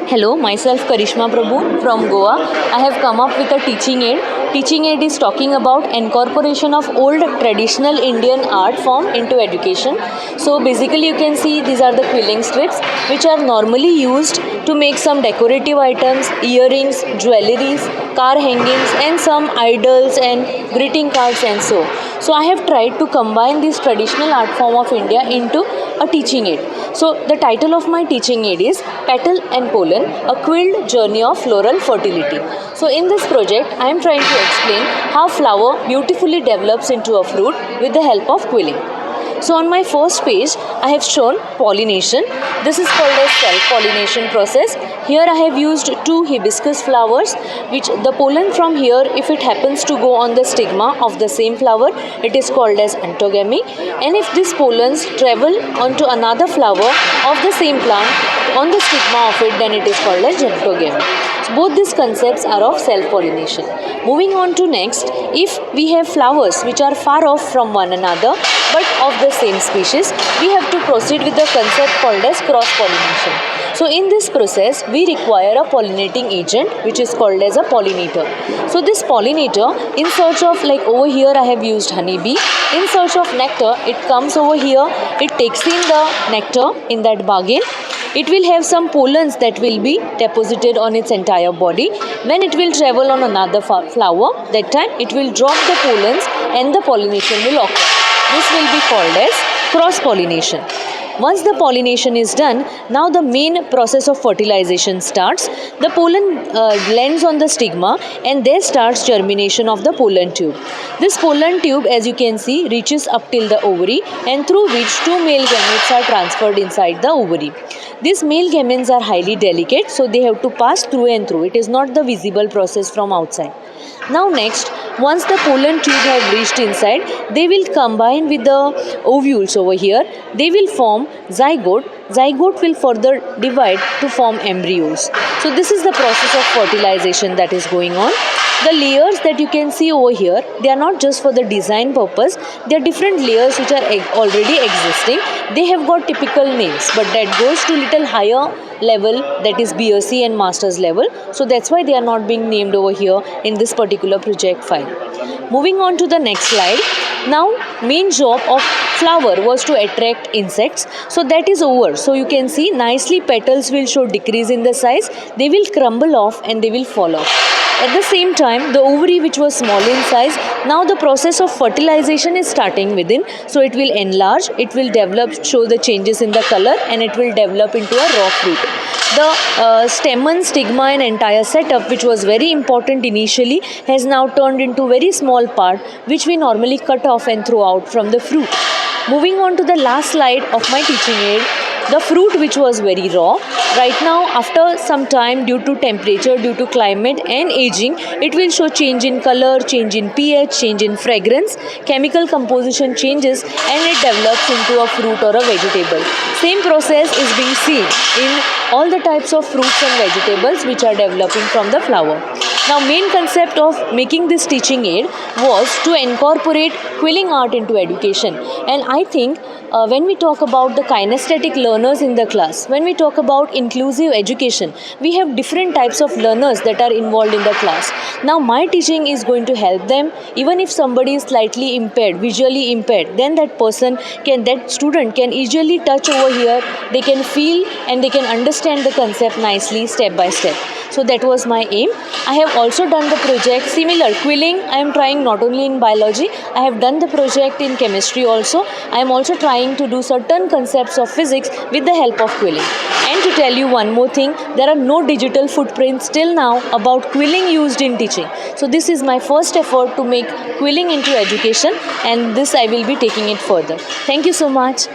Hello, myself Karishma Prabhu from Goa. I have come up with a teaching aid. Teaching aid is talking about incorporation of old traditional Indian art form into education. So basically you can see these are the quilling strips which are normally used to make some decorative items, earrings, jewelries, car hangings and some idols and greeting cards and so. So I have tried to combine this traditional art form of India into a teaching aid. So the title of my teaching aid is Petals and Pollen, a quilled journey of floral fertility. So in this project I am trying to explain how flower beautifully develops into a fruit with the help of quilling. So on my first page I have shown pollination. This is called as self-pollination process. Here I have used 2 hibiscus flowers which the pollen from here, if it happens to go on the stigma of the same flower, it is called as antogamy, and if these pollens travel onto another flower of the same plant on the stigma of it, then it is called as gentogamy. So both these concepts are of self-pollination. Moving on to next, if we have flowers which are far off from one another but of the same species, we have to proceed with the concept called as cross-pollination. So in this process, we require a pollinating agent which is called as a pollinator. So this pollinator, in search of, like over here I have used honeybee, in search of nectar, it comes over here, it takes in the nectar in that bargain. It will have some pollens that will be deposited on its entire body. When it will travel on another flower, that time it will drop the pollens and the pollination will occur. This will be called as cross-pollination. Once the pollination is done, now the main process of fertilization starts. The pollen lands on the stigma and there starts germination of the pollen tube. This pollen tube, as you can see, reaches up till the ovary and through which 2 male gametes are transferred inside the ovary. These male gametes are highly delicate, so they have to pass through and through. It is not the visible process from outside. Now next, once the pollen tube have reached inside, they will combine with the ovules over here. They will form zygote. Zygote will further divide to form embryos. So this is the process of fertilization that is going on. The layers that you can see over here, they are not just for the design purpose. They are different layers which are already existing. They have got typical names, but that goes to little higher level, that is BSc and master's level. So that's why they are not being named over here in this particular project file. Moving on to the next slide. Now main job of flower was to attract insects. So that is over. So you can see nicely petals will show decrease in the size. They will crumble off and they will fall off. At the same time, the ovary which was small in size, now the process of fertilization is starting within. So it will enlarge, it will develop, show the changes in the color and it will develop into a raw fruit. The stamen, stigma and entire setup, which was very important initially, has now turned into very small part which we normally cut off and throw out from the fruit. Moving on to the last slide of my teaching aid. The fruit which was very raw, right now after some time due to temperature, due to climate and aging, it will show change in color, change in pH, change in fragrance, chemical composition changes and it develops into a fruit or a vegetable. Same process is being seen in all the types of fruits and vegetables which are developing from the flower. Now main concept of making this teaching aid was to incorporate quilling art into education, and I think when we talk about the kinesthetic learners in the class, when we talk about inclusive education, we have different types of learners that are involved in the class. Now my teaching is going to help them. Even if somebody is slightly impaired, visually impaired, then that student can easily touch over here, they can feel and they can understand the concept nicely step by step. So that was my aim. I have also done the project similar quilling. I am trying not only in biology, I have done the project in chemistry also. I am also trying to do certain concepts of physics with the help of quilling. And to tell you one more thing, there are no digital footprints till now about quilling used in teaching. So this is my first effort to make quilling into education, and this I will be taking it further. Thank you so much.